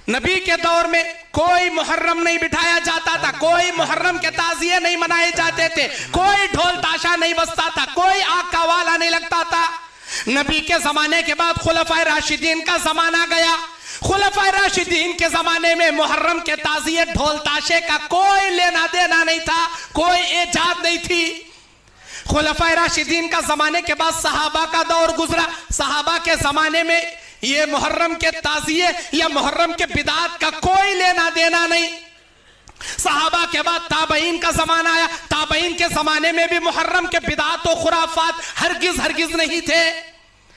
नबी के दौर में कोई मुहर्रम नहीं बिठाया जाता था, कोई मुहर्रम के ताजिए नहीं मनाए जाते थे, कोई ढोल ताशा नहीं बजता था, कोई आग का वाला नहीं लगता था। नबी के जमाने के बाद खुलफाए राशिदीन का जमाना गया। खुलफाए राशिदीन के जमाने में मुहर्रम के ताजिए ढोल ताशे का कोई लेना देना नहीं था, कोई इजाद नहीं थी। खुलफाए राशिदीन का जमाने के बाद सहाबा का दौर गुजरा। सहाबा के जमाने में ये मुहर्रम के ताजिए या मुहर्रम के बिदात का कोई लेना देना नहीं। सहाबा के बाद ताबईन का जमाना आया। ताबईन के जमाने में भी मुहर्रम के बिदात और खुराफात हरगिज नहीं थे।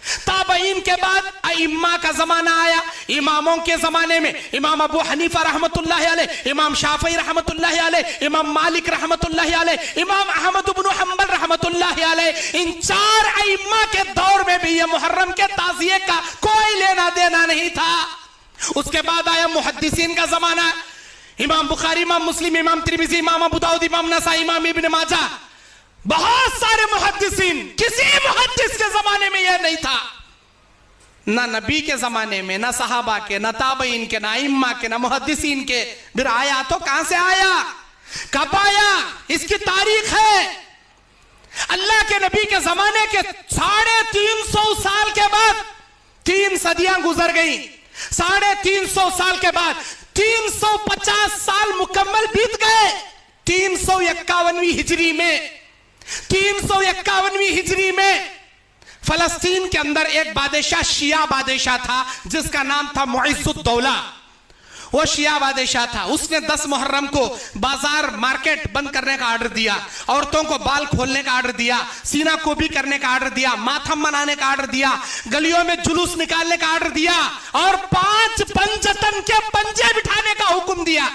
ताबईन के बाद अइम्मा का जमाना आया। इमामों के जमाने में इमाम अबू हनीफा रहमतुल्लाह अलैह, इमाम शाफी रहमतुल्लाह अलैह, इमाम मालिक रहमतुल्लाह अलैह, इमाम अहमद इब्न हंबल रहमतुल्लाह अलैह, इन चार अइम्मा के दौर में भी ये मुहर्रम के ताजिए का कोई लेना देना नहीं था। उसके बाद आया मुहद्दिसीन का जमाना। इमाम बुखारी, इमाम मुस्लिम, इमाम तिरमिजी, इमाम अबू दाऊद, इमाम नसाई, इमाम इब्न माजा, बहुत सारे मुहद्दिसीन। किसी मुहद्दिस के जमाने में यह नहीं था, ना नबी के जमाने में, ना सहाबा के, ना ताबईन के, ना इम्मा के, ना मुहद्दिसीन के। फिर आया तो कहां से आया, कब आया, इसकी तारीख है। अल्लाह के नबी के जमाने के 350 साल के बाद 3 सदियां गुजर गई। 350 साल के बाद 350 साल मुकम्मल बीत गए। 351वीं हिजरी में 351वीं हिजरी में फलस्तीन के अंदर एक बादशाह, शिया बादशाह था, जिसका नाम था मुइज़्ज़ुद्दौला। वो शिया बादशाह था। उसने 10 मुहर्रम को बाजार मार्केट बंद करने का ऑर्डर दिया, औरतों को बाल खोलने का ऑर्डर दिया, सीना कोबी करने का ऑर्डर दिया, माथम मनाने का ऑर्डर दिया, गलियों में जुलूस निकालने का ऑर्डर दिया और 5 पंजतन के पंजे बिठाने का हुक्म दिया।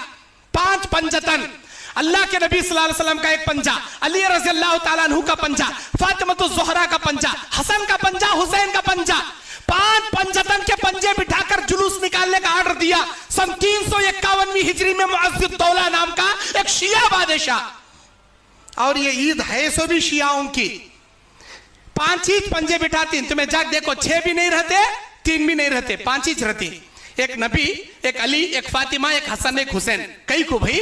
5 पंजतन। अल्लाह के नबी सल्लल्लाहु अलैहि वसल्लम का एक पंजा, अली रज़ी अल्लाह तआला अन्हु का पंजा, फातिमा ज़ोहरा का पंजा, हसन का पंजा, हुसैन का पंजा, 5 पंजतन के पंजे बिठाकर जुलूस निकालने का ऑर्डर दिया। सन 351वीं हिजरी में मुइज़्ज़ुद्दौला नाम का एक शिया बादशाह। और ये ईद है सो भी शियाओं की। 5 ही पंजे बिठाती। तुम्हें जाग देखो, 6 भी नहीं रहते, 3 भी नहीं रहते, 5 ही रहती। एक नबी, एक अली, एक फातिमा, एक हसन, एक हुसैन। कई को भाई,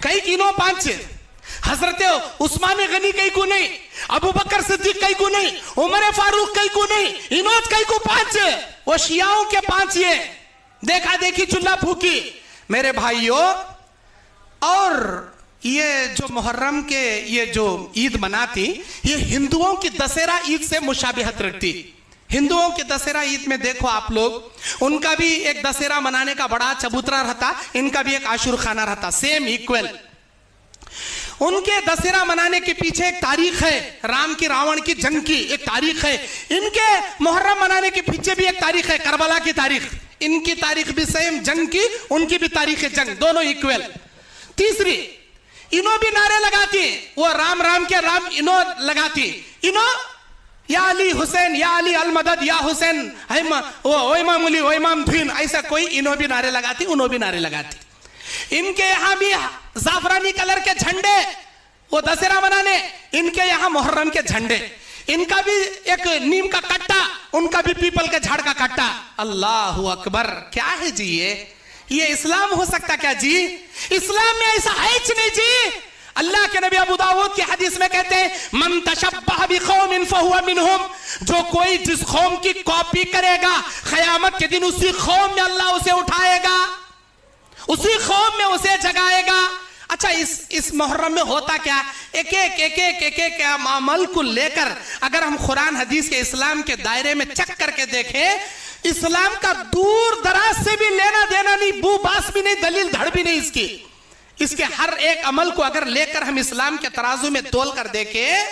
कई किनो 5। हजरत उस्मान गनी कई को नहीं, अबू बकर सिद्दीक कई को नहीं, उमर फारूक कई को नहीं, इनोज कई को 5। वो शियाओं के 5 ये देखा देखी चुल्ला फूकी। मेरे भाइयों, और ये जो मुहर्रम के ये जो ईद मनाती, ये हिंदुओं की दशहरा ईद से मुशाबिहत रखती। हिंदुओं के दशहरा ईद में देखो आप लोग, उनका भी एक दशहरा मनाने का बड़ा चबूतरा रहता, इनका भी एक आशुर खाना रहता, सेम इक्वल। उनके दशहरा मनाने के पीछे एक तारीख है, राम की रावण की जंग की एक तारीख है। इनके मुहर्रम मनाने के पीछे भी एक तारीख है, करबला की तारीख। इनकी तारीख भी सेम जंग की, उनकी भी तारीख है जंग, दोनों इक्वल। तीसरी, इनो भी नारे लगाती, वो राम राम के राम इनो लगाती। इनो या अली हुसैन, या अली अल मदद, या हुसैन ओ इमाम अली, ओ इमाम दीन, ऐसा कोई इनो भी नारे लगाती, उनो भी नारे लगाती। इनके यहाँ भी जाफरानी कलर के झंडे, वो दशहरा मनाने, इनके यहाँ मुहर्रम के झंडे। इनका भी एक नीम का कट्टा, उनका भी पीपल के झाड़ का कट्टा। अल्लाहु अकबर। क्या है जी ये इस्लाम हो सकता क्या जी? इस्लाम में ऐसा है नहीं जी। अल्लाह के नबी अबू दाऊद की हदीस में कहते हैं, मन तशब्बह बिकौमिन फहुवा मिनहुम, जो कोई जिस कौम की कॉपी करेगा, क़यामत के दिन उसी कौम में अल्लाह उसे उठाएगा, उसी कौम में उसे जगाएगा। अच्छा, इस मुहर्रम में होता क्या? एक अमल को लेकर अगर हम कुरान हदीस के इस्लाम के दायरे में चेक करके देखें, इस्लाम का दूर दराज से भी लेना देना नहीं, बू बास भी नहीं, दलील धड़ भी नहीं इसके हर एक अमल को अगर लेकर हम इस्लाम के तराजू में तोल कर देखें,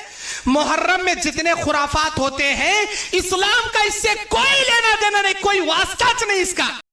मुहर्रम में जितने खुराफात होते हैं, इस्लाम का इससे कोई लेना देना नहीं, कोई वास्ता नहीं इसका।